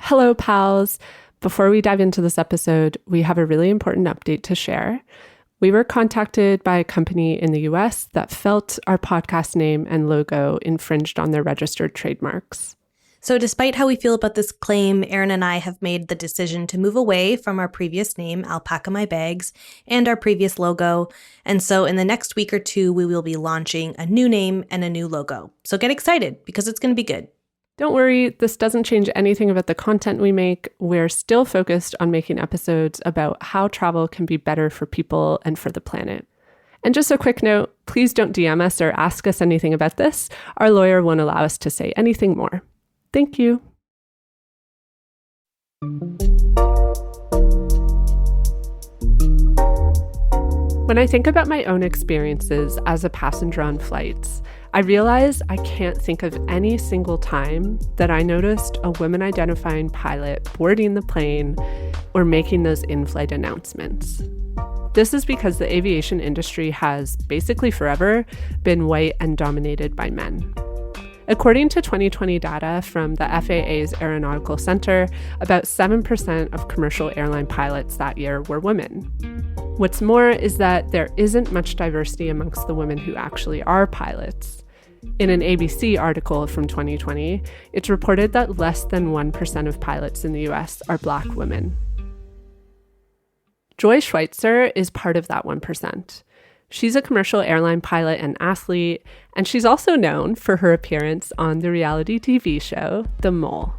Hello, pals. Before we dive into this episode, we have a really important update to share. We were contacted by a company in the US that felt our podcast name and logo infringed on their registered trademarks. So despite how we feel about this claim, Erin and I have made the decision to move away from our previous name, Alpaca My Bags, and our previous logo. And so in the next week or two, we will be launching a new name and a new logo. So get excited because it's going to be good. Don't worry, this doesn't change anything about the content we make. We're still focused on making episodes about how travel can be better for people and for the planet. And just a quick note, please don't DM us or ask us anything about this. Our lawyer won't allow us to say anything more. Thank you. When I think about my own experiences as a passenger on flights, I realize I can't think of any single time that I noticed a women-identifying pilot boarding the plane or making those in-flight announcements. This is because the aviation industry has, basically forever, been white and dominated by men. According to 2020 data from the FAA's Aeronautical Center, about 7% of commercial airline pilots that year were women. What's more is that there isn't much diversity amongst the women who actually are pilots. In an ABC article from 2020, it's reported that less than 1% of pilots in the US are Black women. Joi Schweitzer is part of that 1%. She's a commercial airline pilot and athlete, and she's also known for her appearance on the reality TV show, The Mole.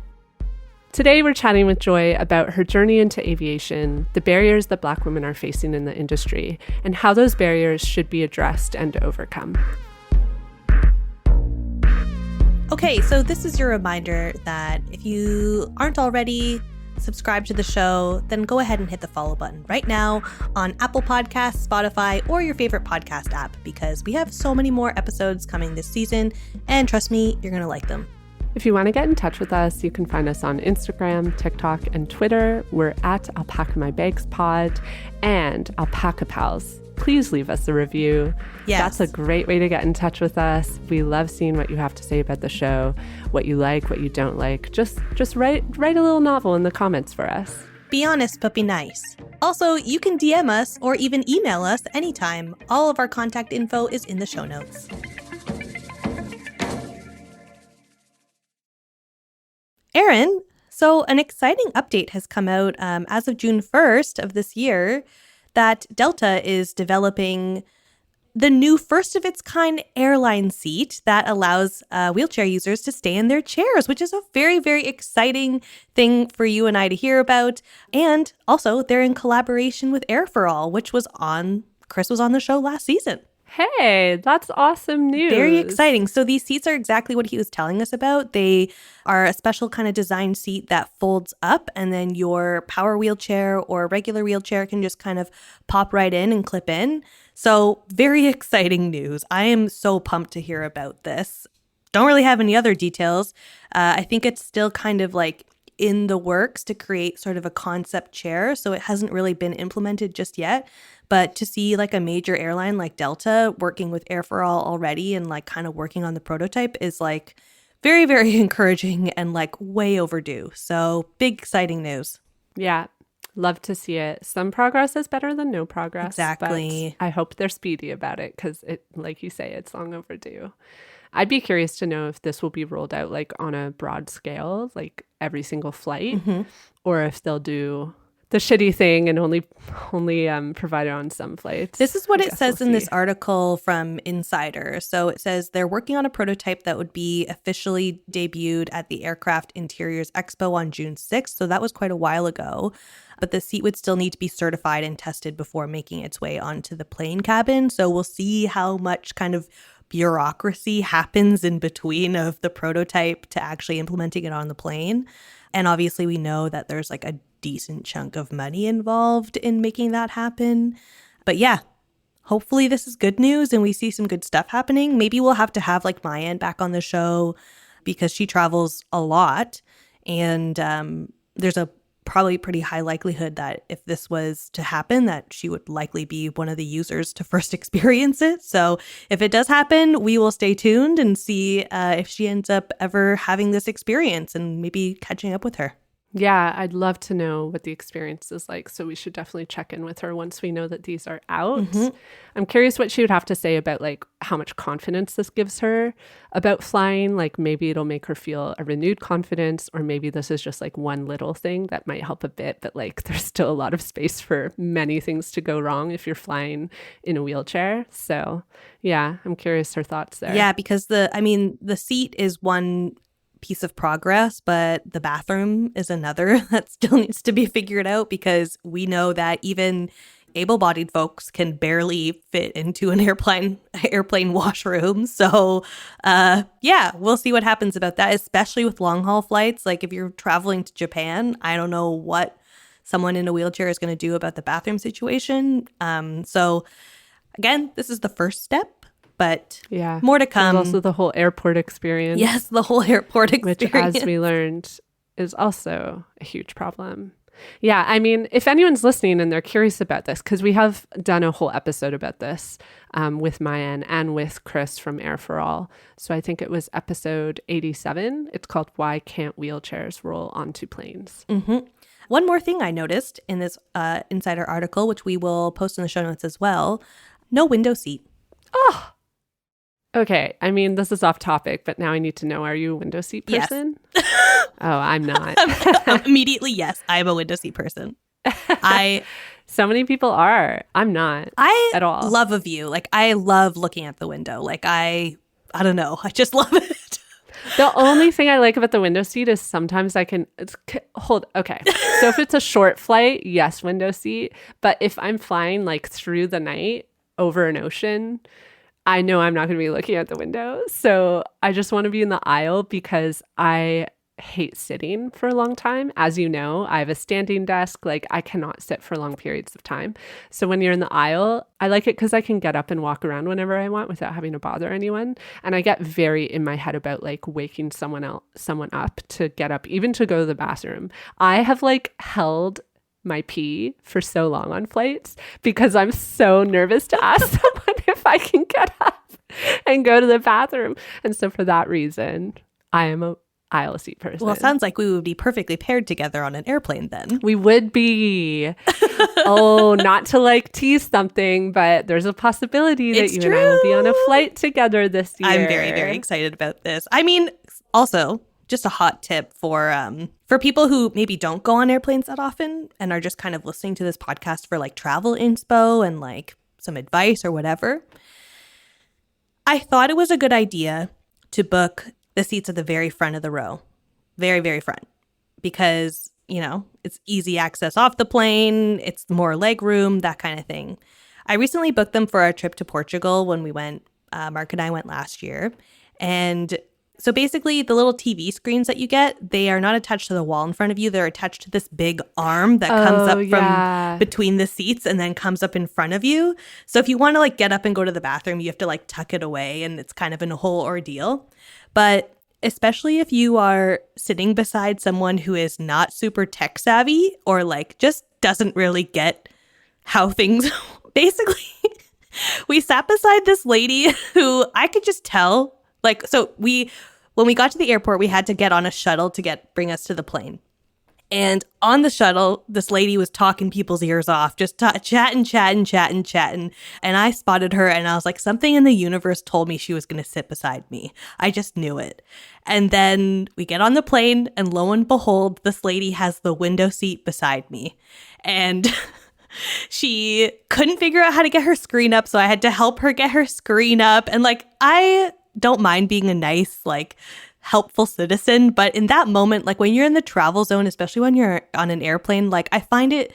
Today, we're chatting with Joi about her journey into aviation, the barriers that Black women are facing in the industry, and how those barriers should be addressed and overcome. Okay, so this is your reminder that if you aren't already subscribed to the show, then go ahead and hit the follow button right now on Apple Podcasts, Spotify, or your favorite podcast app, because we have so many more episodes coming this season, and trust me, you're going to like them. If you want to get in touch with us, you can find us on Instagram, TikTok, and Twitter. We're at Alpaca My Bags Pod and Alpaca Pals. Please leave us a review. Yes. That's a great way to get in touch with us. We love seeing what you have to say about the show, what you like, what you don't like. Just write a little novel in the comments for us. Be honest, but be nice. Also, you can DM us or even email us anytime. All of our contact info is in the show notes. Erin, so an exciting update has come out as of June 1st of this year that Delta is developing the new first-of-its-kind airline seat that allows wheelchair users to stay in their chairs, which is a very, very exciting thing for you and I to hear about. And also, they're in collaboration with Air for All, which Chris was on the show last season. Hey, that's awesome news. Very exciting. So these seats are exactly what he was telling us about. They are a special kind of design seat that folds up, and then your power wheelchair or regular wheelchair can just kind of pop right in and clip in. So very exciting news. I am so pumped to hear about this. Don't really have any other details. I think it's still kind of like in the works to create sort of a concept chair. So it hasn't really been implemented just yet. But to see like a major airline like Delta working with Air for All already and like kind of working on the prototype is like very, very encouraging and like way overdue. So big, exciting news. Yeah. Love to see it. Some progress is better than no progress. Exactly. But I hope they're speedy about it because it, like you say, it's long overdue. I'd be curious to know if this will be rolled out like on a broad scale, like every single flight, or if they'll do the shitty thing and only provide it on some flights. This is what it says in this article from Insider. So it says they're working on a prototype that would be officially debuted at the Aircraft Interiors Expo on June 6th. So that was quite a while ago. But the seat would still need to be certified and tested before making its way onto the plane cabin. So we'll see how much kind of bureaucracy happens in between of the prototype to actually implementing it on the plane. And obviously we know that there's like a decent chunk of money involved in making that happen. But yeah, hopefully this is good news and we see some good stuff happening. Maybe we'll have to have like my aunt back on the show because she travels a lot. And there's a probably pretty high likelihood that if this was to happen, that she would likely be one of the users to first experience it. So if it does happen, we will stay tuned and see if she ends up ever having this experience and maybe catching up with her. Yeah, I'd love to know what the experience is like. So we should definitely check in with her once we know that these are out. I'm curious what she would have to say about like how much confidence this gives her about flying. Like maybe it'll make her feel a renewed confidence, or maybe this is just like one little thing that might help a bit, but like there's still a lot of space for many things to go wrong if you're flying in a wheelchair. So yeah, I'm curious her thoughts there. Yeah, because the seat is one piece of progress, but the bathroom is another that still needs to be figured out, because we know that even able-bodied folks can barely fit into an airplane washroom. So yeah, we'll see what happens about that, especially with long-haul flights. Like if you're traveling to Japan, I don't know what someone in a wheelchair is going to do about the bathroom situation. So again, this is the first step. But yeah, more to come. There's also the whole airport experience. Yes, the whole airport experience. Which, as we learned, is also a huge problem. Yeah, I mean, if anyone's listening and they're curious about this, because we have done a whole episode about this with Mayan and with Chris from Air for All. So I think it was episode 87. It's called Why Can't Wheelchairs Roll Onto Planes? One more thing I noticed in this Insider article, which we will post in the show notes as well, no window seat. Oh, okay. I mean, this is off topic, but now I need to know, are you a window seat person? Yes. Oh, I'm not. Immediately, yes, I am a window seat person. So many people are. I'm not at all. Love a view. Like, I love looking at the window. Like, I don't know. I just love it. The only thing I like about the window seat is sometimes I can okay. So if it's a short flight, yes, window seat. But if I'm flying like through the night over an ocean, I know I'm not going to be looking at the window. So I just want to be in the aisle because I hate sitting for a long time. As you know, I have a standing desk. Like I cannot sit for long periods of time. So when you're in the aisle, I like it because I can get up and walk around whenever I want without having to bother anyone. And I get very in my head about like waking someone up to get up, even to go to the bathroom. I have like held my pee for so long on flights because I'm so nervous to ask someone if I can get up and go to the bathroom. And so for that reason, I am a aisle seat person. Well, it sounds like we would be perfectly paired together on an airplane then. We would be. Oh, not to like tease something, but there's a possibility that you and I will be on a flight together this year. I'm very, very excited about this. I mean, also, just a hot tip for people who maybe don't go on airplanes that often and are just kind of listening to this podcast for like travel inspo and like some advice or whatever. I thought it was a good idea to book the seats at the very front of the row, very, very front, because, you know, it's easy access off the plane. It's more leg room, that kind of thing. I recently booked them for our trip to Portugal when we went. Mark and I went last year. And so basically the little TV screens that you get, they are not attached to the wall in front of you. They're attached to this big arm that comes up from between the seats and then comes up in front of you. So if you want to like get up and go to the bathroom, you have to like tuck it away, and it's kind of a whole ordeal. But especially if you are sitting beside someone who is not super tech savvy or like just doesn't really get how things basically, we sat beside this lady who I could just tell. Like, so when we got to the airport, we had to get on a shuttle to bring us to the plane. And on the shuttle, this lady was talking people's ears off, just chatting. And I spotted her and I was like, something in the universe told me she was going to sit beside me. I just knew it. And then we get on the plane and lo and behold, this lady has the window seat beside me. And she couldn't figure out how to get her screen up. So I had to help her get her screen up. And like, I don't mind being a nice, like, helpful citizen, but in that moment, like when you're in the travel zone, especially when you're on an airplane, like I find it,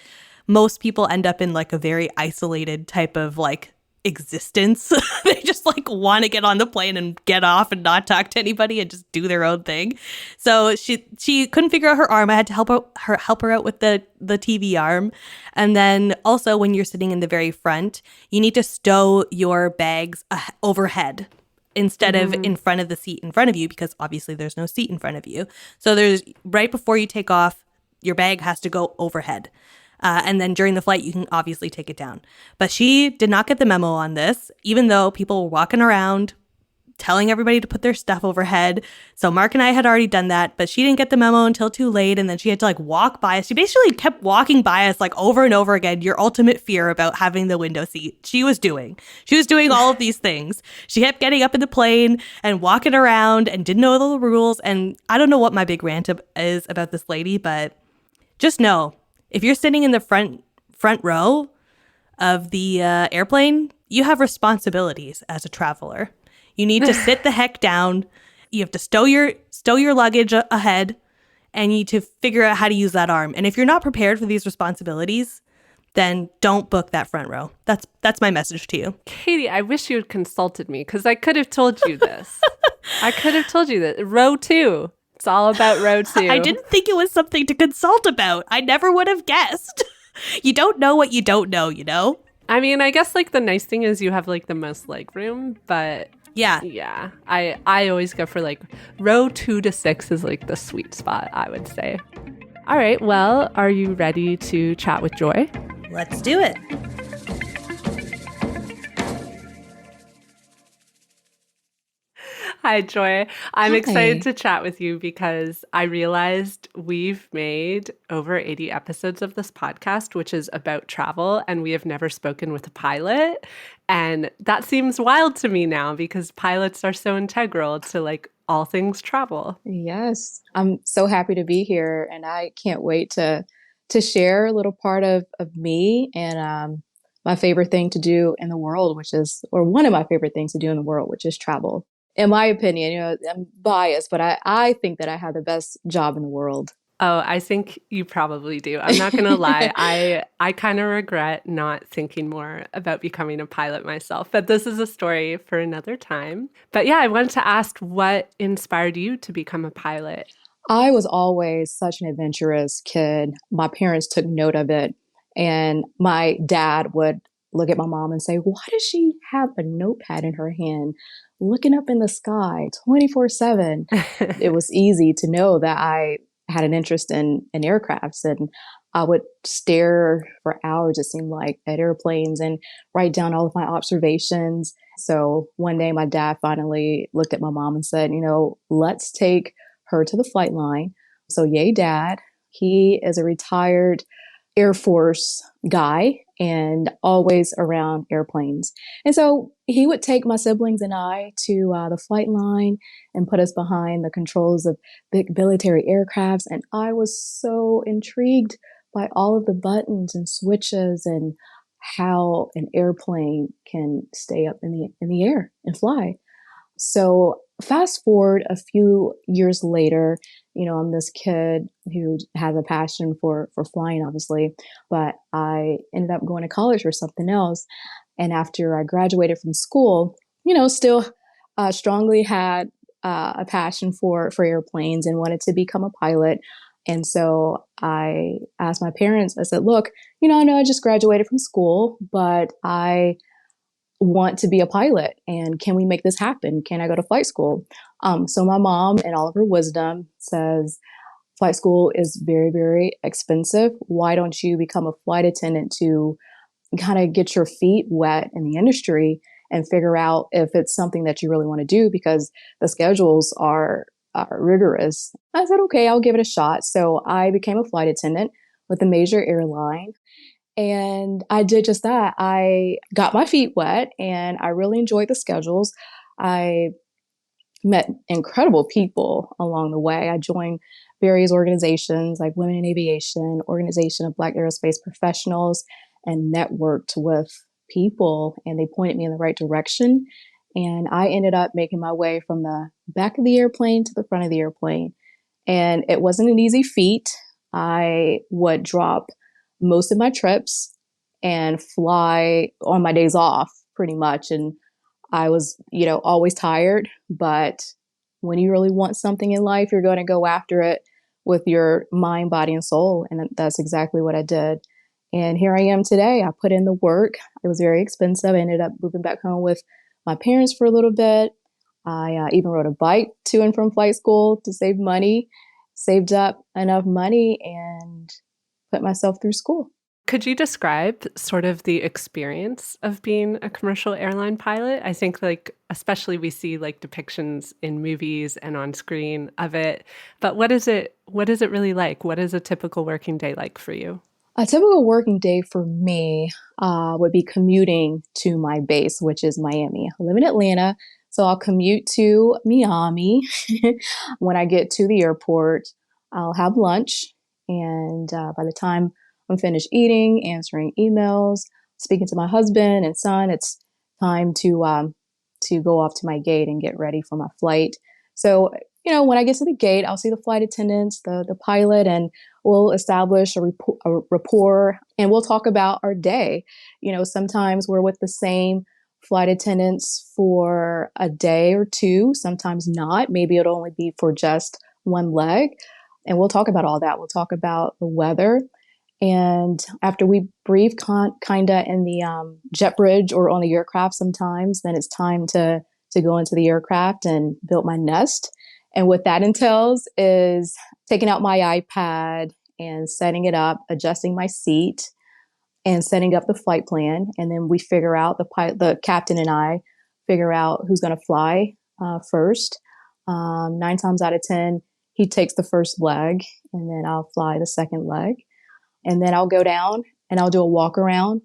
most people end up in like a very isolated type of like existence. They just like want to get on the plane and get off and not talk to anybody and just do their own thing. So she couldn't figure out her arm. I had to help her out with the TV arm. And then also when you're sitting in the very front, you need to stow your bags overhead instead of in front of the seat in front of you, because obviously there's no seat in front of you. So there's right before you take off, your bag has to go overhead. And then during the flight, you can obviously take it down. But she did not get the memo on this, even though people were walking around telling everybody to put their stuff overhead. So Mark and I had already done that, but she didn't get the memo until too late. And then she had to like walk by us. She basically kept walking by us like over and over again. Your ultimate fear about having the window seat. She was doing all of these things. She kept getting up in the plane and walking around and didn't know the rules. And I don't know what my big rant is about this lady, but just know if you're sitting in the front row of the airplane, you have responsibilities as a traveler. You need to sit the heck down. You have to stow your luggage ahead, and you need to figure out how to use that arm. And if you're not prepared for these responsibilities, then don't book that front row. That's my message to you. Katie, I wish you had consulted me because I could have told you this. I could have told you that. Row 2. It's all about row 2. I didn't think it was something to consult about. I never would have guessed. You don't know what you don't know, you know? I mean, I guess like the nice thing is you have like the most leg room, but yeah. I always go for like row 2 to 6 is like the sweet spot, I would say. All right, well, are you ready to chat with Joi? Let's do it. Hi, Joi. I'm Hi. excited to chat with you because I realized we've made over 80 episodes of this podcast, which is about travel, and we have never spoken with a pilot. And that seems wild to me now because pilots are so integral to like all things travel. Yes, I'm so happy to be here, and I can't wait to share a little part of me and my favorite thing to do in the world, or one of my favorite things to do in the world, which is travel. In my opinion, I'm biased, but I think that I have the best job in the world. Oh, I think you probably do. I'm not going to lie. I kind of regret not thinking more about becoming a pilot myself, but this is a story for another time. But yeah, I wanted to ask what inspired you to become a pilot? I was always such an adventurous kid. My parents took note of it, and my dad would look at my mom and say, "Why does she have a notepad in her hand looking up in the sky 24/7?" It was easy to know that I had an interest in aircrafts, and I would stare for hours, it seemed like, at airplanes and write down all of my observations. So one day my dad finally looked at my mom and said, let's take her to the flight line. So yay, dad. He is a retired Air Force guy and always around airplanes. And so he would take my siblings and I to the flight line and put us behind the controls of big military aircrafts. And I was so intrigued by all of the buttons and switches and how an airplane can stay up in the air and fly. So fast forward a few years later, I'm this kid who has a passion for flying, obviously, but I ended up going to college for something else. And after I graduated from school, still strongly had a passion for airplanes and wanted to become a pilot. And so I asked my parents, I said, look, I know I just graduated from school, but I want to be a pilot, and can we make this happen? Can I go to flight school? So my mom, in all of her wisdom, says flight school is very, very expensive. Why don't you become a flight attendant to kind of get your feet wet in the industry and figure out if it's something that you really want to do, because the schedules are rigorous. I said, okay, I'll give it a shot. So I became a flight attendant with a major airline. And I did just that. I got my feet wet and I really enjoyed the schedules. I met incredible people along the way. I joined various organizations like Women in Aviation, Organization of Black Aerospace Professionals, and networked with people, and they pointed me in the right direction. And I ended up making my way from the back of the airplane to the front of the airplane. And it wasn't an easy feat. I would drop most of my trips and fly on my days off pretty much. And I was, always tired, but when you really want something in life, you're going to go after it with your mind, body, and soul. And that's exactly what I did. And here I am today. I put in the work. It was very expensive. I ended up moving back home with my parents for a little bit. I even rode a bike to and from flight school to save money, saved up enough money, and put myself through school. Could you describe sort of the experience of being a commercial airline pilot? I think like especially we see like depictions in movies and on screen of it, but what is it really like? What is a typical working day like for you? A typical working day for me would be commuting to my base, which is Miami. I live in Atlanta, so I'll commute to Miami. When I get to the airport, I'll have lunch, and by the time I'm finished eating, answering emails, speaking to my husband and son, it's time to go off to my gate and get ready for my flight. So, when I get to the gate, I'll see the flight attendants, the pilot, and we'll establish a rapport, and we'll talk about our day. Sometimes we're with the same flight attendants for a day or two, sometimes not. Maybe it'll only be for just one leg. And we'll talk about all that. We'll talk about the weather. And after we brief kind of in the jet bridge or on the aircraft sometimes, then it's time to go into the aircraft and build my nest. And what that entails is taking out my iPad and setting it up, adjusting my seat, and setting up the flight plan. And then we figure out the captain and I figure out who's going to fly first. 9 times out of 10, he takes the first leg, and then I'll fly the second leg. And then I'll go down and I'll do a walk around.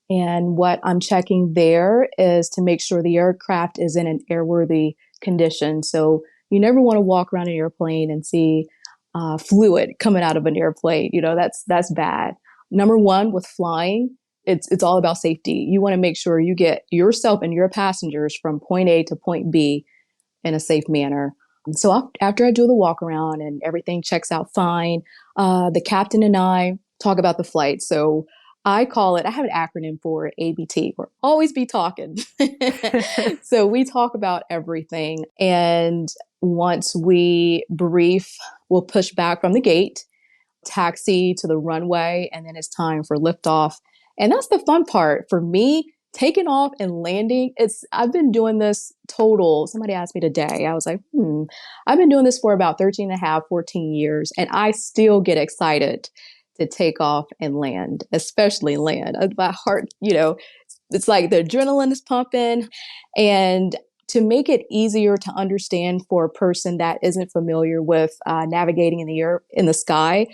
And what I'm checking there is to make sure the aircraft is in an airworthy condition. So you never want to walk around an airplane and see fluid coming out of an airplane. That's bad. Number one, with flying, it's all about safety. You want to make sure you get yourself and your passengers from point A to point B in a safe manner. So after I do the walk around and everything checks out fine, the captain and I talk about the flight. So I have an acronym for ABT. We're always be talking. So we talk about everything. And once we brief, we'll push back from the gate, taxi to the runway, and then it's time for liftoff. And that's the fun part for me. Taking off and landing, I've been doing this total. Somebody asked me today. I was like, I've been doing this for about 13 and a half, 14 years, and I still get excited to take off and land, especially land. My heart, it's like the adrenaline is pumping. And to make it easier to understand for a person that isn't familiar with navigating in the sky,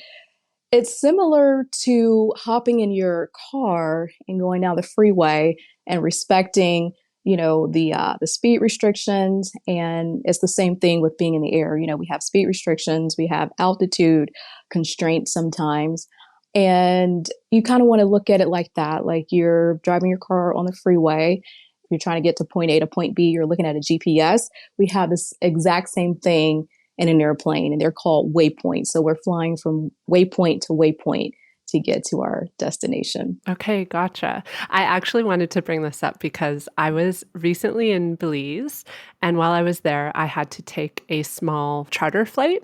it's similar to hopping in your car and going down the freeway and respecting, the speed restrictions. And it's the same thing with being in the air. We have speed restrictions, we have altitude constraints sometimes. And you kind of want to look at it like that. Like you're driving your car on the freeway. If you're trying to get to point A to point B, you're looking at a GPS. We have this exact same thing in an airplane, and they're called waypoints. So we're flying from waypoint to waypoint to get to our destination. Okay, gotcha. I actually wanted to bring this up because I was recently in Belize, and while I was there, I had to take a small charter flight.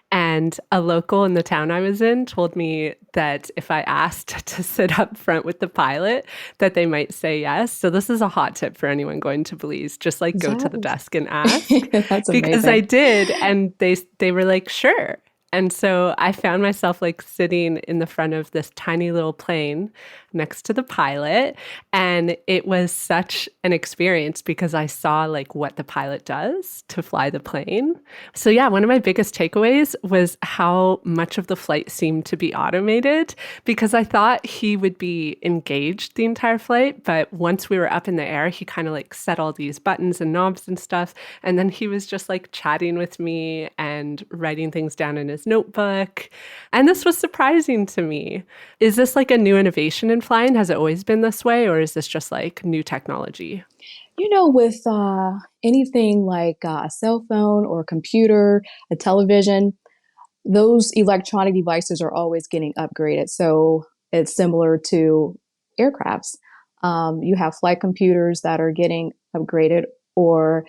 And a local in the town I was in told me that if I asked to sit up front with the pilot, that they might say yes. So this is a hot tip for anyone going to Belize. Just like go to the desk and ask. That's amazing. Because I did, and they were like, sure. And so I found myself like sitting in the front of this tiny little plane next to the pilot. And it was such an experience because I saw like what the pilot does to fly the plane. So yeah, one of my biggest takeaways was how much of the flight seemed to be automated, because I thought he would be engaged the entire flight. But once we were up in the air, he kind of like set all these buttons and knobs and stuff. And then he was just like chatting with me and writing things down in his notebook. And this was surprising to me. Is this like a new innovation in flying? Has it always been this way, or is this just like new technology? With anything like a cell phone or a computer, a television, those electronic devices are always getting upgraded. So it's similar to aircrafts. You have flight computers that are getting upgraded, or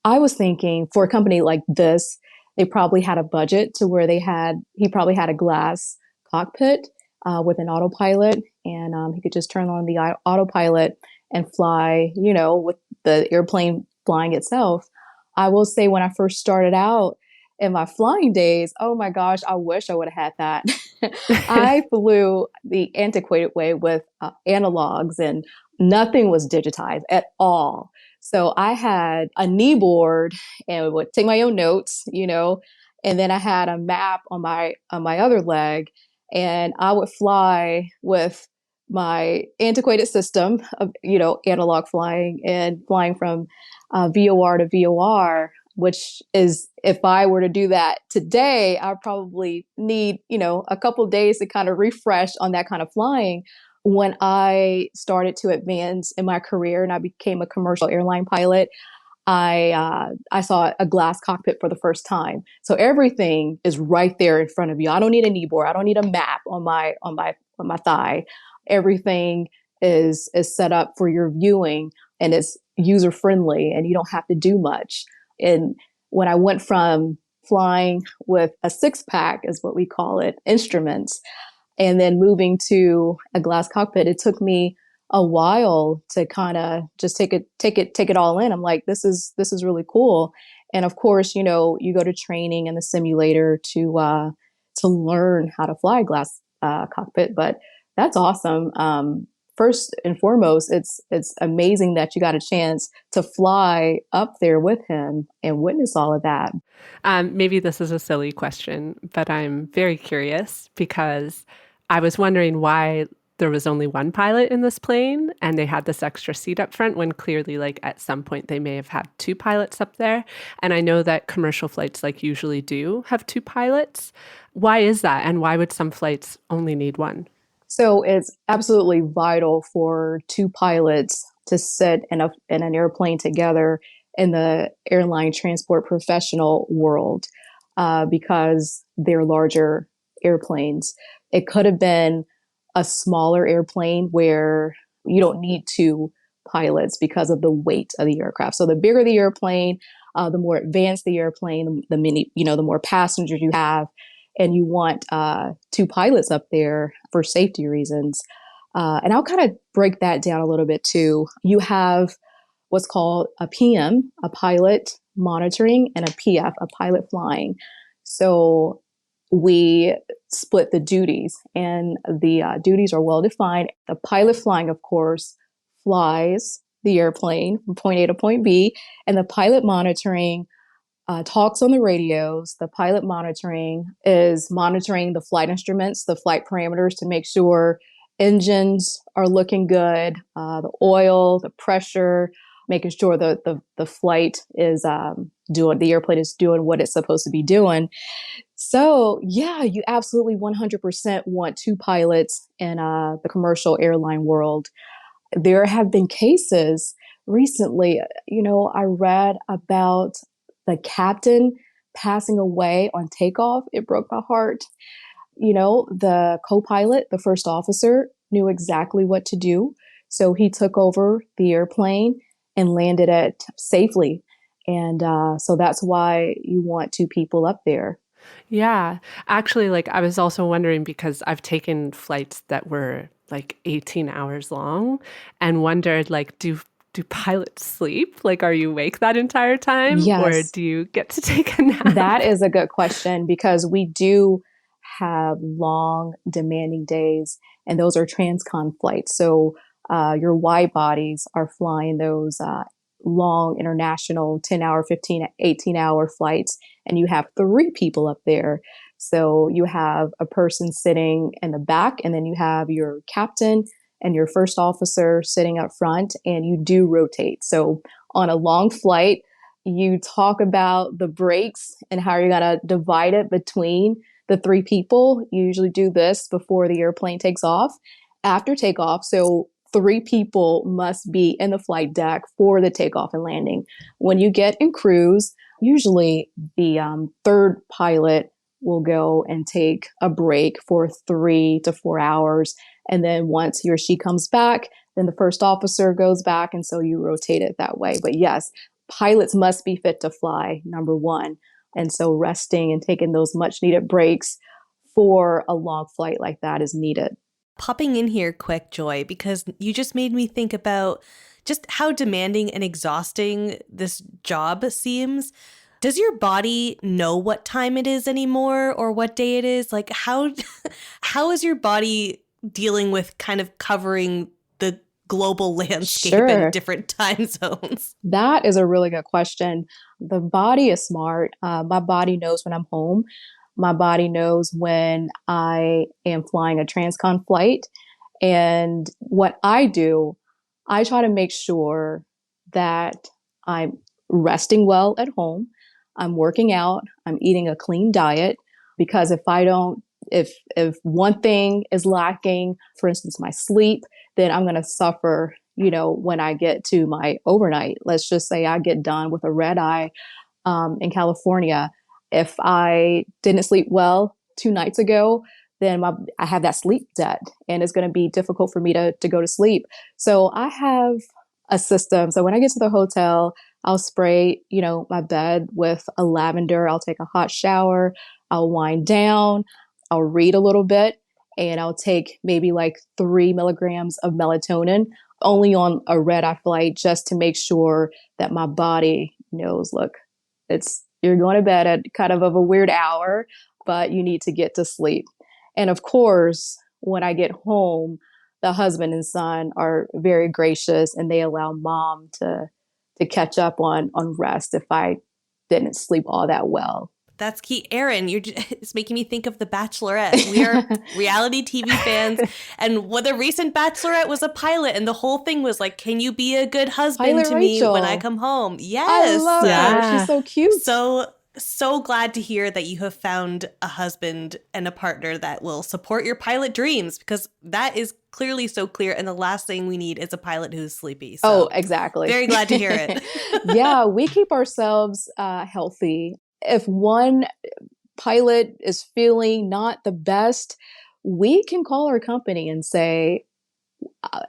I was thinking for a company like this, they probably had a budget to where he probably had a glass cockpit with an autopilot, and he could just turn on the autopilot and fly, with the airplane flying itself. I will say when I first started out, in my flying days, oh my gosh, I wish I would have had that. I flew the antiquated way with analogs, and nothing was digitized at all. So I had a knee board and would take my own notes, and then I had a map on my other leg, and I would fly with my antiquated system of analog flying and flying from VOR to VOR, which is, if I were to do that today, I probably need a couple days to kind of refresh on that kind of flying. When I started to advance in my career and I became a commercial airline pilot, I saw a glass cockpit for the first time. So everything is right there in front of you. I don't need a knee board. I don't need a map on my thigh. Everything is set up for your viewing, and it's user friendly, and you don't have to do much. And when I went from flying with a 6-pack, is what we call it, instruments, and then moving to a glass cockpit, it took me a while to kind of just take it all in. I'm like, this is really cool. And of course, you go to training in the simulator to learn how to fly a glass cockpit. But that's awesome. First and foremost, it's amazing that you got a chance to fly up there with him and witness all of that. Maybe this is a silly question, but I'm very curious because I was wondering why there was only one pilot in this plane and they had this extra seat up front when clearly, like, at some point they may have had two pilots up there. And I know that commercial flights, like, usually do have two pilots. Why is that? And why would some flights only need one? So it's absolutely vital for two pilots to sit in an airplane together in the airline transport professional world because they're larger airplanes. It could have been a smaller airplane where you don't need two pilots because of the weight of the aircraft. So the bigger the airplane, the more advanced the airplane, the more passengers you have, and you want two pilots up there for safety reasons. And I'll kind of break that down a little bit too. You have what's called a PM, a pilot monitoring, and a PF, a pilot flying. So we split the duties, and the duties are well defined. The pilot flying, of course, flies the airplane from point A to point B, and the pilot monitoring talks on the radios. The pilot monitoring is monitoring the flight instruments, the flight parameters to make sure engines are looking good, the oil, the pressure, making sure the flight is the airplane is doing what it's supposed to be doing. So yeah, you absolutely 100% want two pilots in the commercial airline world. There have been cases recently, I read about the captain passing away on takeoff. It broke my heart. The co-pilot, the first officer, knew exactly what to do. So he took over the airplane and landed it safely. And so that's why you want two people up there. Yeah. Actually, like, I was also wondering because I've taken flights that were like 18 hours long and wondered, like, do pilots sleep? Like, are you awake that entire time, or Yes, do you get to take a nap? that is a good question because we do have long, demanding days, and those are transcon flights. So your wide bodies are flying those long international 10-hour, 15, 18-hour flights, and you have three people up there. So you have a person sitting in the back, and then you have your captain and your first officer sitting up front, and you do rotate. So on a long flight, you talk about the breaks and how you're going to divide it between the three people. You usually do this before the airplane takes off, after takeoff. So three people must be in the flight deck for the takeoff and landing. When you get in cruise, usually the third pilot will go and take a break for 3 to 4 hours. And then once he or she comes back, then the first officer goes back. And so you rotate it that way. But yes, pilots must be fit to fly, number one. And so resting and taking those much needed breaks for a long flight like that is needed. Popping in here quick, Joi, because you just made me think about just how demanding and exhausting this job seems. Does your body know what time it is anymore or what day it is? Like how is your body dealing with kind of covering the global landscape Sure. and different time zones? That is a really good question. The body is smart. My body knows when I'm home. My body knows when I am flying a transcon flight. And what I do, I try to make sure that I'm resting well at home. I'm working out. I'm eating a clean diet because if I don't, if one thing is lacking, for instance, my sleep, then I'm going to suffer, when I get to my overnight. Let's just say I get done with a red eye in California. If I didn't sleep well 2 nights ago, then I have that sleep debt and it's going to be difficult for me to go to sleep. So I have a system. So when I get to the hotel, I'll spray, my bed with a lavender. I'll take a hot shower. I'll wind down. I'll read a little bit and I'll take maybe like 3 milligrams of melatonin only on a red eye flight just to make sure that my body knows, look, you're going to bed at kind of a weird hour, but you need to get to sleep. And of course, when I get home, the husband and son are very gracious and they allow mom to catch up on rest if I didn't sleep all that well. That's key. Erin, it's making me think of The Bachelorette. We are reality TV fans. And the recent Bachelorette was a pilot. And the whole thing was like, can you be a good husband Pilot to Rachel. me when I come home? Yes. I love her. She's so cute. So glad to hear that you have found a husband and a partner that will support your pilot dreams, because that is clearly so clear. And the last thing we need is a pilot who's sleepy. So exactly. Very glad to hear it. Yeah, we keep ourselves healthy. If one pilot is feeling not the best, we can call our company and say,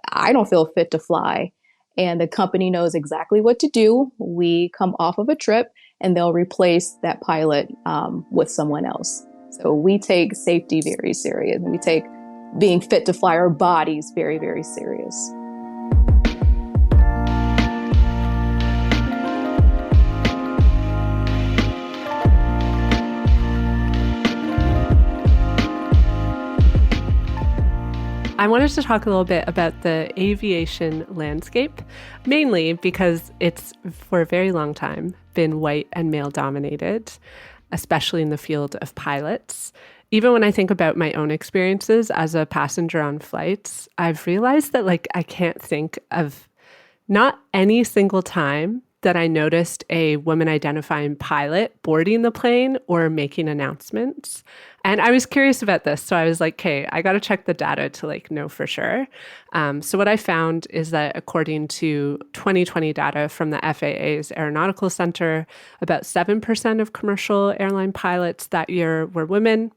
I don't feel fit to fly. And the company knows exactly what to do. We come off of a trip and they'll replace that pilot with someone else. So we take safety very serious. We take being fit to fly our bodies very, very serious. I wanted to talk a little bit about the aviation landscape, mainly because it's for a very long time been white and male dominated, especially in the field of pilots. Even when I think about my own experiences as a passenger on flights, I've realized that I can't think of not any single time that I noticed a woman identifying pilot boarding the plane or making announcements. And I was curious about this. So I was like, okay, I got to check the data to know for sure. So what I found is that according to 2020 data from the FAA's Aeronautical Center, about 7% of commercial airline pilots that year were women.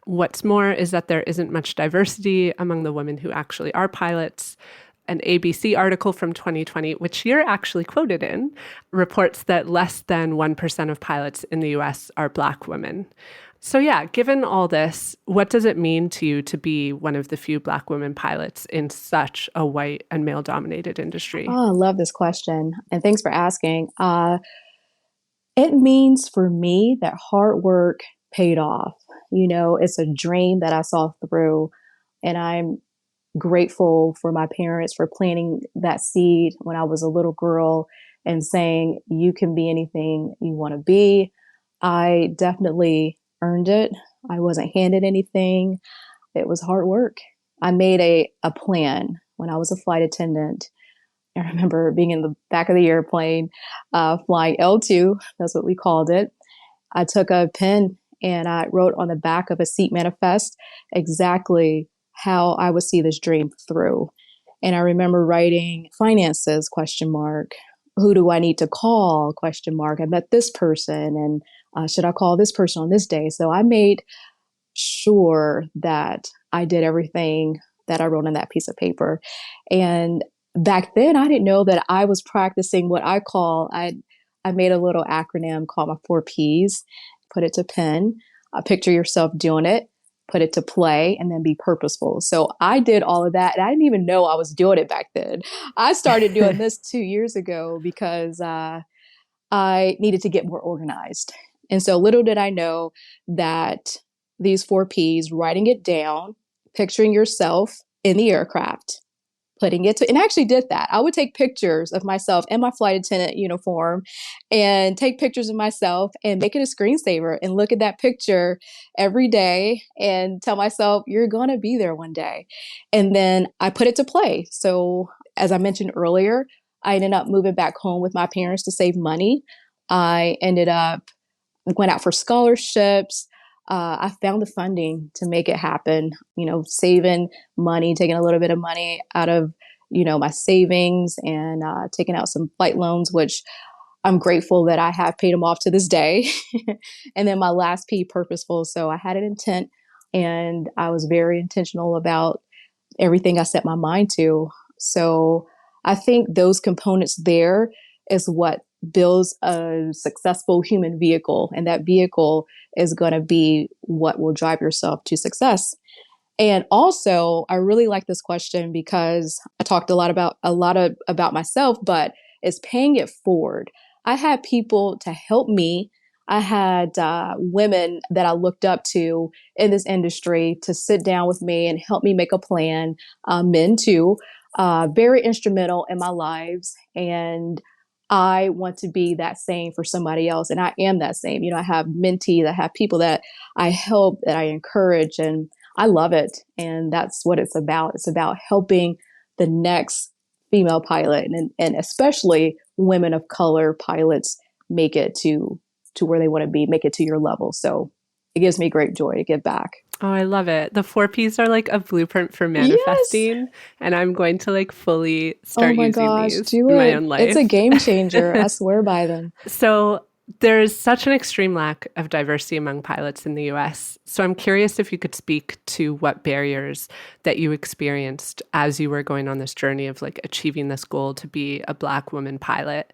What's more is that there isn't much diversity among the women who actually are pilots. An ABC article from 2020, which you're actually quoted in, reports that less than 1% of pilots in the US are Black women. So yeah, given all this, what does it mean to you to be one of the few Black women pilots in such a white and male-dominated industry? Oh, I love this question. And thanks for asking. It means for me that hard work paid off. It's a dream that I saw through, and I'm grateful for my parents for planting that seed when I was a little girl and saying, you can be anything you want to be. I definitely earned it. I wasn't handed anything. It was hard work. I made a plan when I was a flight attendant. I remember being in the back of the airplane, flying L2. That's what we called it. I took a pen and I wrote on the back of a seat manifest exactly how I would see this dream through. And I remember writing finances, ? Who do I need to call? ? I met this person and should I call this person on this day? So I made sure that I did everything that I wrote on that piece of paper. And back then I didn't know that I was practicing what I made a little acronym called my 4 Ps, put it to pen, picture yourself doing it, put it to play, and then be purposeful. So I did all of that. And I didn't even know I was doing it back then. I started doing this 2 years ago because I needed to get more organized. And so little did I know that these 4 Ps, writing it down, picturing yourself in the aircraft, putting it to, and I actually did that. I would take pictures of myself in my flight attendant uniform and take pictures of myself and make it a screensaver and look at that picture every day and tell myself, you're going to be there one day. And then I put it to play. So as I mentioned earlier, I ended up moving back home with my parents to save money. I ended up went out for scholarships. I found the funding to make it happen, saving money, taking a little bit of money out of, my savings and taking out some flight loans, which I'm grateful that I have paid them off to this day. And then my last P, purposeful. So I had an intent and I was very intentional about everything I set my mind to. So I think those components there is what builds a successful human vehicle. And that vehicle is going to be what will drive yourself to success. And also, I really like this question because I talked about myself, but it's paying it forward. I had people to help me. I had women that I looked up to in this industry to sit down with me and help me make a plan. Men too, very instrumental in my lives, and I want to be that same for somebody else. And I am that same. I have mentees, I have people that I help, that I encourage, and I love it. And that's what it's about. It's about helping the next female pilot and especially women of color pilots make it to where they want to be, make it to your level. So it gives me great joy to give back. Oh, I love it. The 4 Ps are like a blueprint for Yes. manifesting, and I'm going to like fully Oh start my using gosh, these do in my it. own It's a life. game changer. I swear by them. So there's such an extreme lack of diversity among pilots in the US. So I'm curious if you could speak to what barriers that you experienced as you were going on this journey of like achieving this goal to be a Black woman pilot.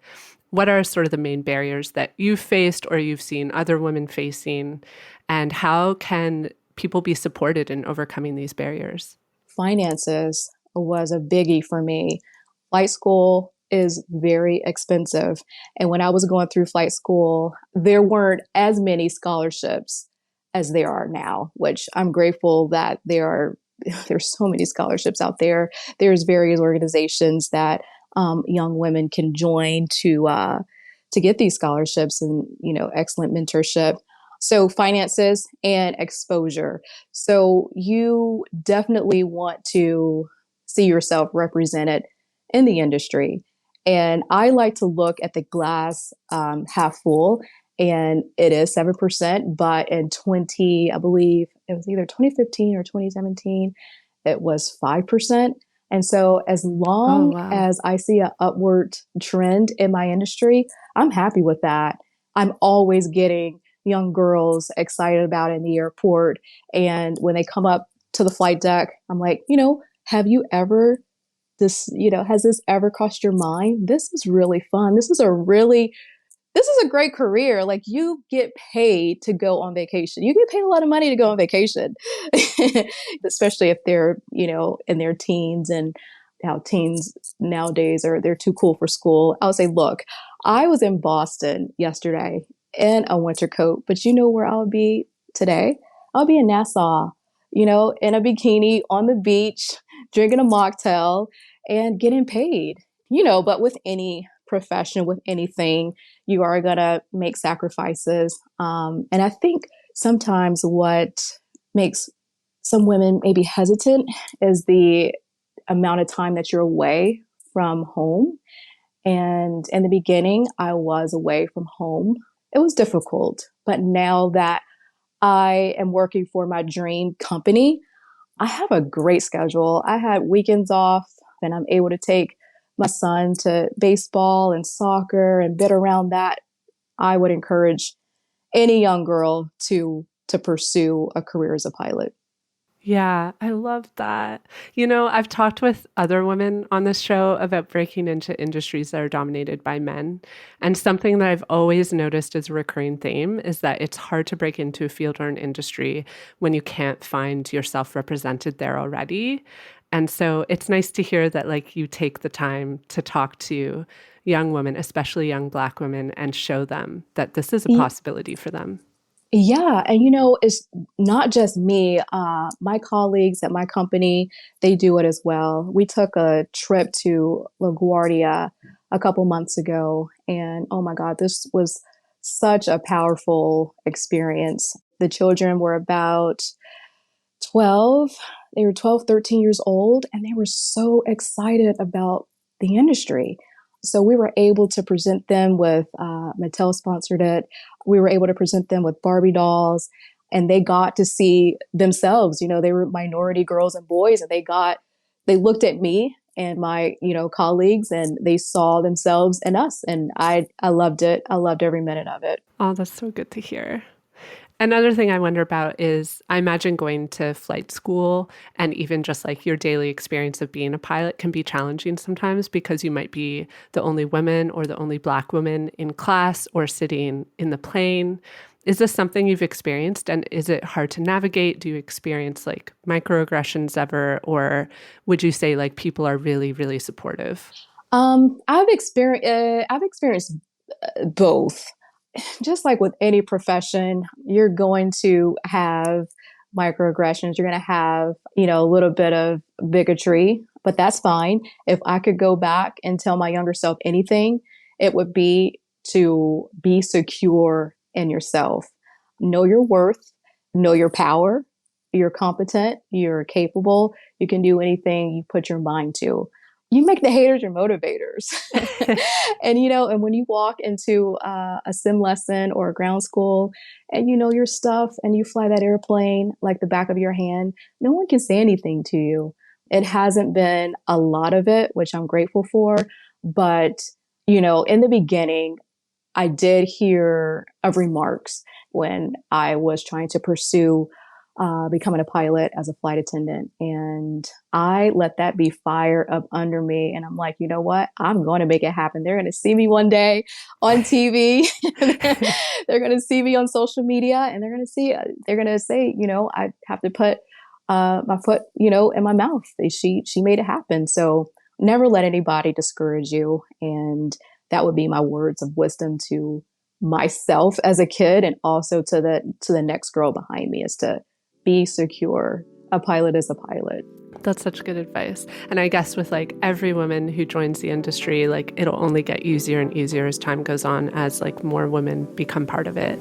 What are sort of the main barriers that you've faced or you've seen other women facing, and how can people be supported in overcoming these barriers? Finances was a biggie for me. Flight school is very expensive. And when I was going through flight school, there weren't as many scholarships as there are now, which I'm grateful that there's so many scholarships out there. There's various organizations that young women can join to get these scholarships and excellent mentorship. So finances and exposure. So you definitely want to see yourself represented in the industry. And I like to look at the glass half full, and it is 7%. But in I believe it was either 2015 or 2017, it was 5%. And so as Oh, long wow. as I see an upward trend in my industry, I'm happy with that. I'm always getting young girls excited about it in the airport. And when they come up to the flight deck, I'm like, have you ever has this ever crossed your mind? This is really fun. This is a great career. Like, you get paid to go on vacation. You get paid a lot of money to go on vacation, especially if they're, in their teens, and how teens nowadays they're too cool for school. I would say, look, I was in Boston yesterday in a winter coat, but you know where I would be today? I'll be in Nassau, in a bikini on the beach, drinking a mocktail and getting paid, but with any profession, with anything, you are going to make sacrifices. And I think sometimes what makes some women maybe hesitant is the amount of time that you're away from home. And in the beginning, I was away from home. It was difficult. But now that I am working for my dream company, I have a great schedule. I had weekends off, and I'm able to take my son to baseball and soccer and bit around that. I would encourage any young girl to pursue a career as a pilot. Yeah, I love that. I've talked with other women on this show about breaking into industries that are dominated by men. And something that I've always noticed as a recurring theme is that it's hard to break into a field or an industry when you can't find yourself represented there already. And so it's nice to hear that like you take the time to talk to young women, especially young Black women, and show them that this is a possibility for them. Yeah, and it's not just me. My colleagues at my company, they do it as well. We took a trip to LaGuardia a couple months ago, and oh my God, this was such a powerful experience. The children were about 12. They were 12, 13 years old, and they were so excited about the industry. So we were able to present them with, Mattel sponsored it. We were able to present them with Barbie dolls, and they got to see themselves. They were minority girls and boys, and they looked at me and my, colleagues, and they saw themselves in us. And I loved it. I loved every minute of it. Oh, that's so good to hear. Another thing I wonder about is I imagine going to flight school and even just like your daily experience of being a pilot can be challenging sometimes because you might be the only woman or the only Black woman in class or sitting in the plane. Is this something you've experienced, and is it hard to navigate? Do you experience like microaggressions ever, or would you say like people are really, really supportive? I've experienced both. Just like with any profession, you're going to have microaggressions. You're going to have, a little bit of bigotry, but that's fine. If I could go back and tell my younger self anything, it would be to be secure in yourself. Know your worth, know your power. You're competent, you're capable, you can do anything you put your mind to. You make the haters your motivators. And when you walk into a sim lesson or a ground school and you know your stuff and you fly that airplane like the back of your hand, no one can say anything to you. It hasn't been a lot of it, which I'm grateful for. But, in the beginning, I did hear of remarks when I was trying to pursue becoming a pilot as a flight attendant. And I let that be fire up under me. And I'm like, you know what? I'm going to make it happen. They're going to see me one day on TV. They're going to see me on social media, and they're going to say, I have to put my foot, in my mouth. She made it happen. So never let anybody discourage you. And that would be my words of wisdom to myself as a kid, and also to the next girl behind me, is to be secure. A pilot is a pilot. That's such good advice. And I guess with like every woman who joins the industry, like it'll only get easier and easier as time goes on, as like more women become part of it.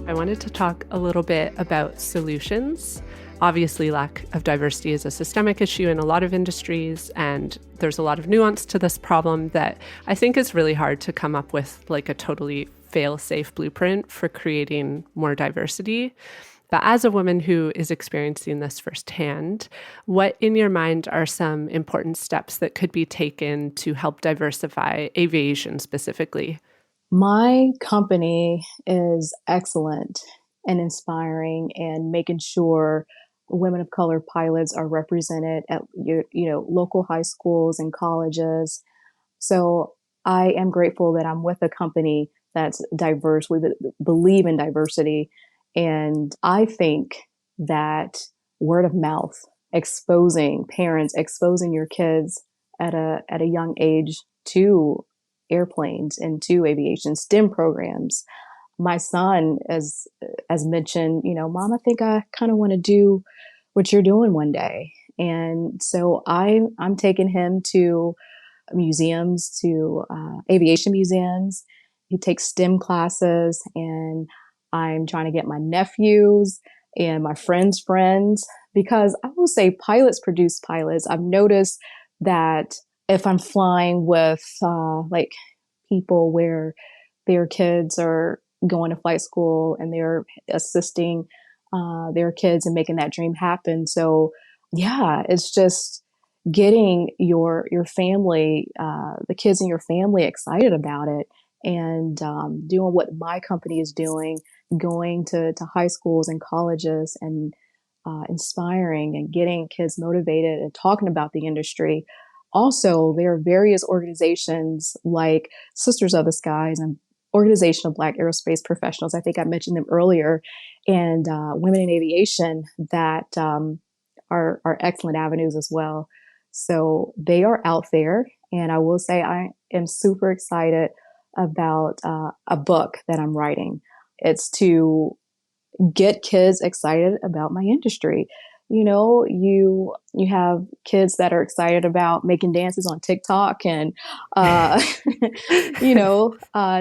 I wanted to talk a little bit about solutions. Obviously, lack of diversity is a systemic issue in a lot of industries, and there's a lot of nuance to this problem that I think is really hard to come up with like a totally fail-safe blueprint for creating more diversity. But as a woman who is experiencing this firsthand, what in your mind are some important steps that could be taken to help diversify aviation specifically? My company is excellent and inspiring and making sure women of color pilots are represented at local high schools and colleges. So I am grateful that I'm with a company that's diverse. We believe in diversity, and I think that word of mouth, exposing parents, exposing your kids at a young age to airplanes and to aviation STEM programs. My son, as mentioned, Mom, I think I kind of want to do what you're doing one day. And so I'm taking him to museums, to aviation museums. He takes STEM classes, and I'm trying to get my nephews and my friends, because I will say pilots produce pilots. I've noticed that if I'm flying with like people where their kids are going to flight school and they're assisting their kids and making that dream happen. So yeah, it's just getting your family, the kids in your family, excited about it, and doing what my company is doing, going to high schools and colleges, and inspiring and getting kids motivated and talking about the industry. also, there are various organizations like Sisters of the Skies and Organization of Black Aerospace Professionals. I think I mentioned them earlier, and Women in Aviation that are excellent avenues as well. So they are out there, and I will say I am super excited about a book that I'm writing. It's to get kids excited about my industry. You have kids that are excited about making dances on TikTok, and uh,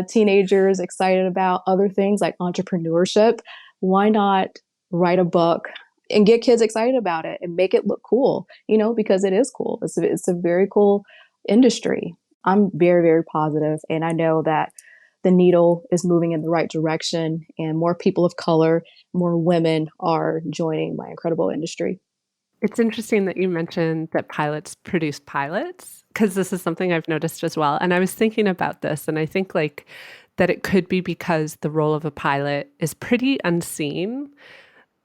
teenagers excited about other things like entrepreneurship. Why not write a book and get kids excited about it and make it look cool? Because it is cool. It's a very cool industry. I'm very, very positive, and I know that the needle is moving in the right direction, and more people of color, more women are joining my incredible industry. It's interesting that you mentioned that pilots produce pilots, because this is something I've noticed as well. And I was thinking about this, and I think like that it could be because the role of a pilot is pretty unseen.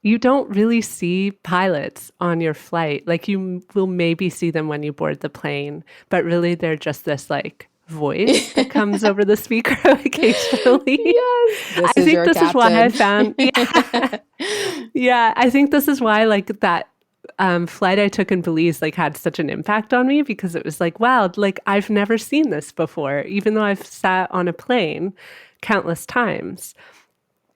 You don't really see pilots on your flight. Like you will maybe see them when you board the plane, but really they're just this like voice that comes over the speaker occasionally. Yes, this I is think your this is why I captain. found, yeah, yeah, I think this is why like that flight I took in Belize like had such an impact on me, because it was like, wow, like I've never seen this before, even though I've sat on a plane countless times.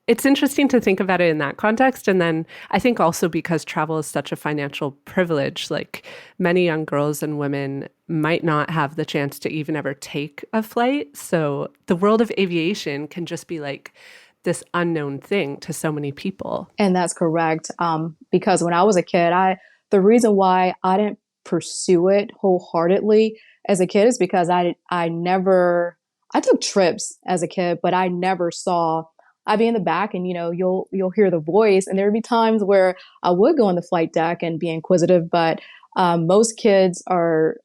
It's interesting to think about it in that context. And then I think also because travel is such a financial privilege, like many young girls and women might not have the chance to even ever take a flight. So the world of aviation can just be like this unknown thing to so many people. And that's correct. Because when I was a kid, the reason why I didn't pursue it wholeheartedly as a kid is because I took trips as a kid, but I never saw. I'd be in the back, and you'll hear the voice, and there'd be times where I would go on the flight deck and be inquisitive, but most kids or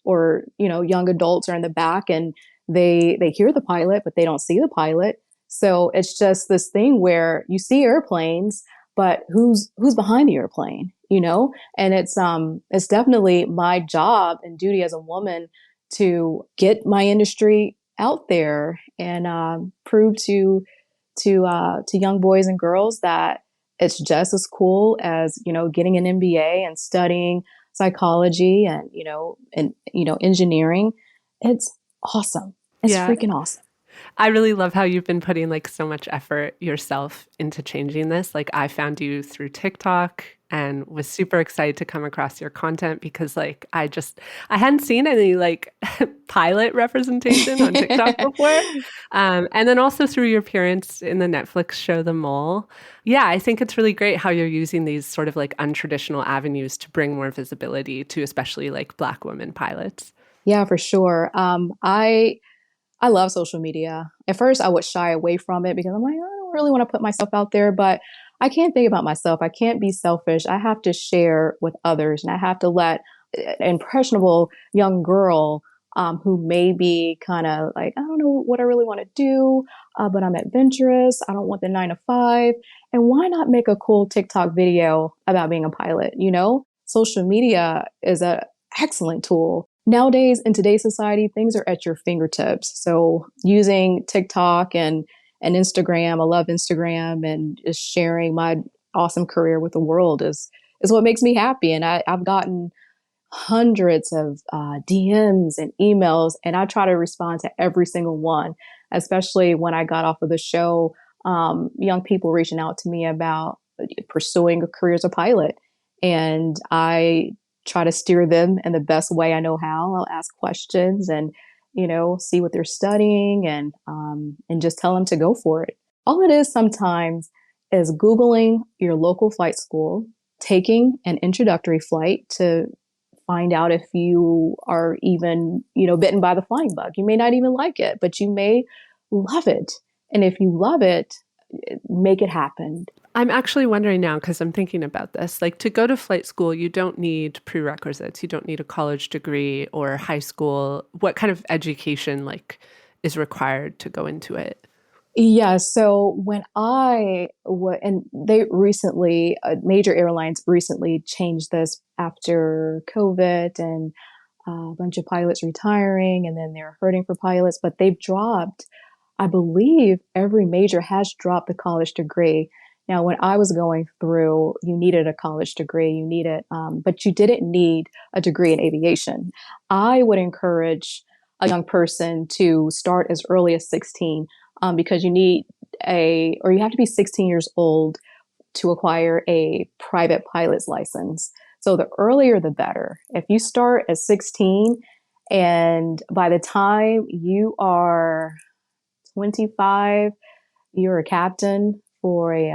young adults are in the back, and they hear the pilot, but they don't see the pilot. So it's just this thing where you see airplanes, but who's behind the airplane, And it's definitely my job and duty as a woman to get my industry out there and prove to young boys and girls that it's just as cool as getting an MBA and studying psychology and engineering. It's awesome. It's Yeah. freaking awesome. I really love how you've been putting like so much effort yourself into changing this. Like I found you through TikTok and was super excited to come across your content because like I hadn't seen any like pilot representation on TikTok before. And then also through your appearance in the Netflix show The Mole. Yeah, I think it's really great how you're using these sort of like untraditional avenues to bring more visibility to especially like Black women pilots. Yeah, for sure. I love social media. At first, I would shy away from it because I'm like, I don't really want to put myself out there, but I can't think about myself. I can't be selfish. I have to share with others, and I have to let an impressionable young girl who may be kind of like, I don't know what I really want to do, but I'm adventurous. I don't want the 9 to 5. And why not make a cool TikTok video about being a pilot? Social media is an excellent tool. Nowadays, in today's society, things are at your fingertips. So using TikTok and Instagram, I love Instagram, and just sharing my awesome career with the world is what makes me happy. And I've gotten hundreds of DMs and emails, and I try to respond to every single one, especially when I got off of the show. Young people reaching out to me about pursuing a career as a pilot. And I try to steer them in the best way I know how. I'll ask questions and, see what they're studying and just tell them to go for it. All it is sometimes is Googling your local flight school, taking an introductory flight to find out if you are even, bitten by the flying bug. You may not even like it, but you may love it. And if you love it, make it happen. I'm actually wondering now, because I'm thinking about this, like to go to flight school, you don't need prerequisites. You don't need a college degree or high school. What kind of education like is required to go into it? Yeah, so and they recently, major airlines recently changed this after COVID, and a bunch of pilots retiring, and then they're hurting for pilots, but they've dropped, I believe every major has dropped the college degree. Now, when I was going through, you needed a college degree, but you didn't need a degree in aviation. I would encourage a young person to start as early as 16, because you have to be 16 years old to acquire a private pilot's license. So the earlier, the better. If you start at 16 and by the time you are 25, you're a captain for a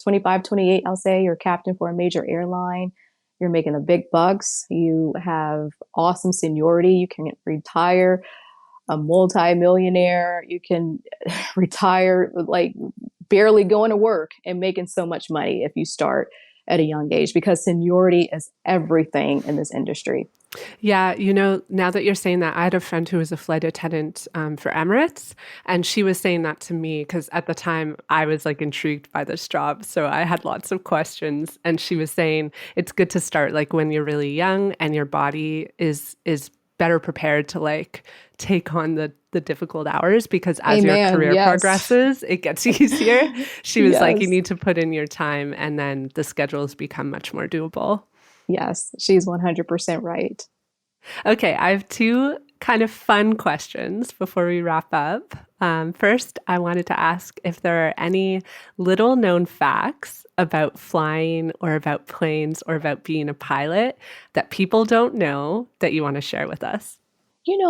25, 28, I'll say, you're a captain for a major airline. You're making the big bucks. You have awesome seniority. You can retire a multi-millionaire. You can retire like barely going to work and making so much money if you start at a young age, because seniority is everything in this industry. Yeah, now that you're saying that, I had a friend who was a flight attendant for Emirates, and she was saying that to me because at the time I was like intrigued by this job. So I had lots of questions, and she was saying it's good to start like when you're really young and your body is better prepared to like take on the difficult hours, because as your career progresses, it gets easier. She was like, you need to put in your time, and then the schedules become much more doable. Yes, she's 100% right. Okay, I have two kind of fun questions before we wrap up. First, I wanted to ask if there are any little known facts about flying or about planes or about being a pilot that people don't know that you want to share with us.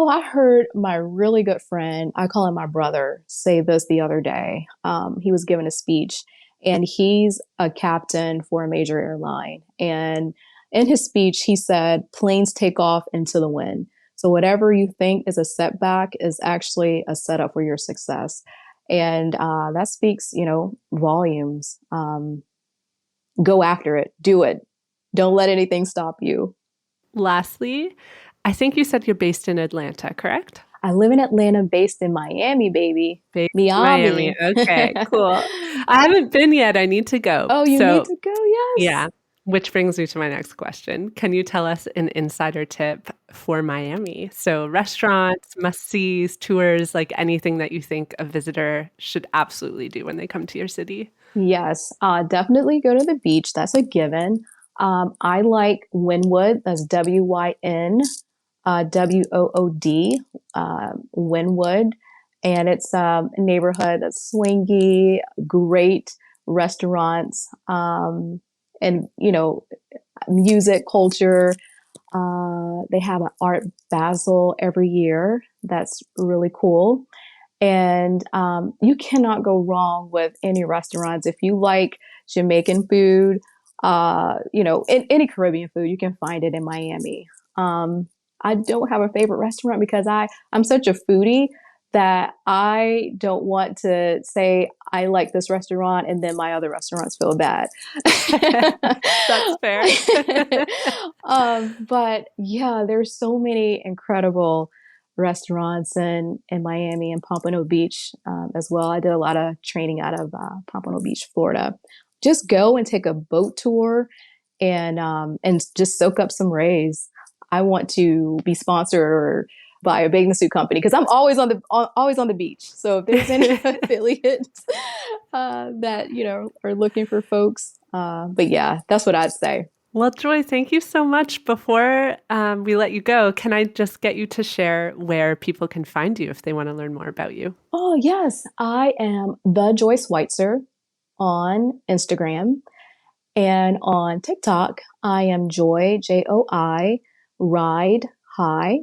I heard my really good friend, I call him my brother, say this the other day. He was giving a speech, and he's a captain for a major airline. And in his speech, he said, planes take off into the wind. So whatever you think is a setback is actually a setup for your success. And that speaks, volumes. Go after it. Do it. Don't let anything stop you. Lastly, I think you said you're based in Atlanta, correct? I live in Atlanta, based in Miami, baby. Miami. Okay, cool. I haven't been yet. I need to go. Oh, you need to go? Yes. Yeah. Which brings me to my next question. Can you tell us an insider tip for Miami? So restaurants, must-sees, tours, like anything that you think a visitor should absolutely do when they come to your city? Yes, definitely go to the beach. That's a given. I like Wynwood. That's WYN. WOOD, Wynwood. And it's a neighborhood that's swingy, great restaurants, and, music, culture. They have an Art Basel every year. That's really cool. And you cannot go wrong with any restaurants. If you like Jamaican food, any Caribbean food, you can find it in Miami. I don't have a favorite restaurant because I'm such a foodie that I don't want to say I like this restaurant and then my other restaurants feel bad. That's fair. But yeah, there's so many incredible restaurants in Miami and Pompano Beach as well. I did a lot of training out of Pompano Beach, Florida. Just go and take a boat tour and just soak up some rays. I want to be sponsored by a bathing suit company because I'm always on the beach. So if there's any affiliates that are looking for folks, but yeah, that's what I'd say. Well, Joi, thank you so much. Before we let you go, can I just get you to share where people can find you if they want to learn more about you? Oh yes, I am the Joi Schweitzer on Instagram, and on TikTok I am Joi, Joi, Ride High.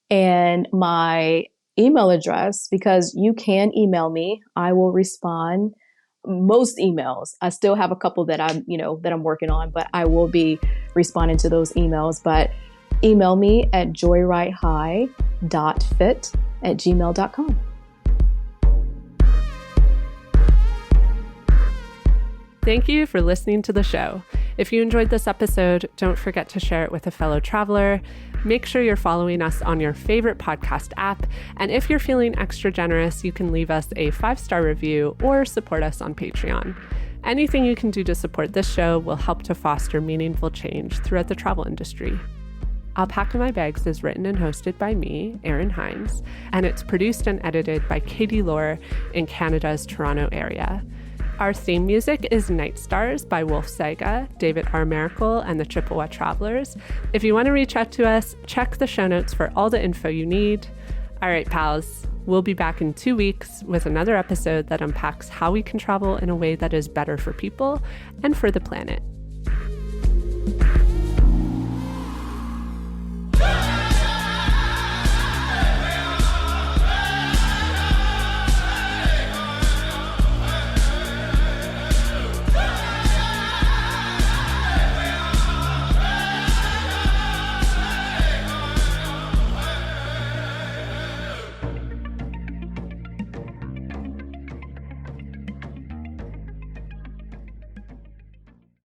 And my email address, because you can email me, I will respond. Most emails. I still have a couple that I'm working on, but I will be responding to those emails. But email me at joyridehigh.fit@gmail.com. Thank you for listening to the show. If you enjoyed this episode, don't forget to share it with a fellow traveler. Make sure you're following us on your favorite podcast app. And if you're feeling extra generous, you can leave us a 5-star review or support us on Patreon. Anything you can do to support this show will help to foster meaningful change throughout the travel industry. Unpacking My Bags is written and hosted by me, Erin Hines, and it's produced and edited by Katie Lohr in Canada's Toronto area. Our theme music is Night Stars by Wolf Sega, David R. Miracle, and the Chippewa Travelers. If you want to reach out to us, check the show notes for all the info you need. All right, pals, we'll be back in 2 weeks with another episode that unpacks how we can travel in a way that is better for people and for the planet.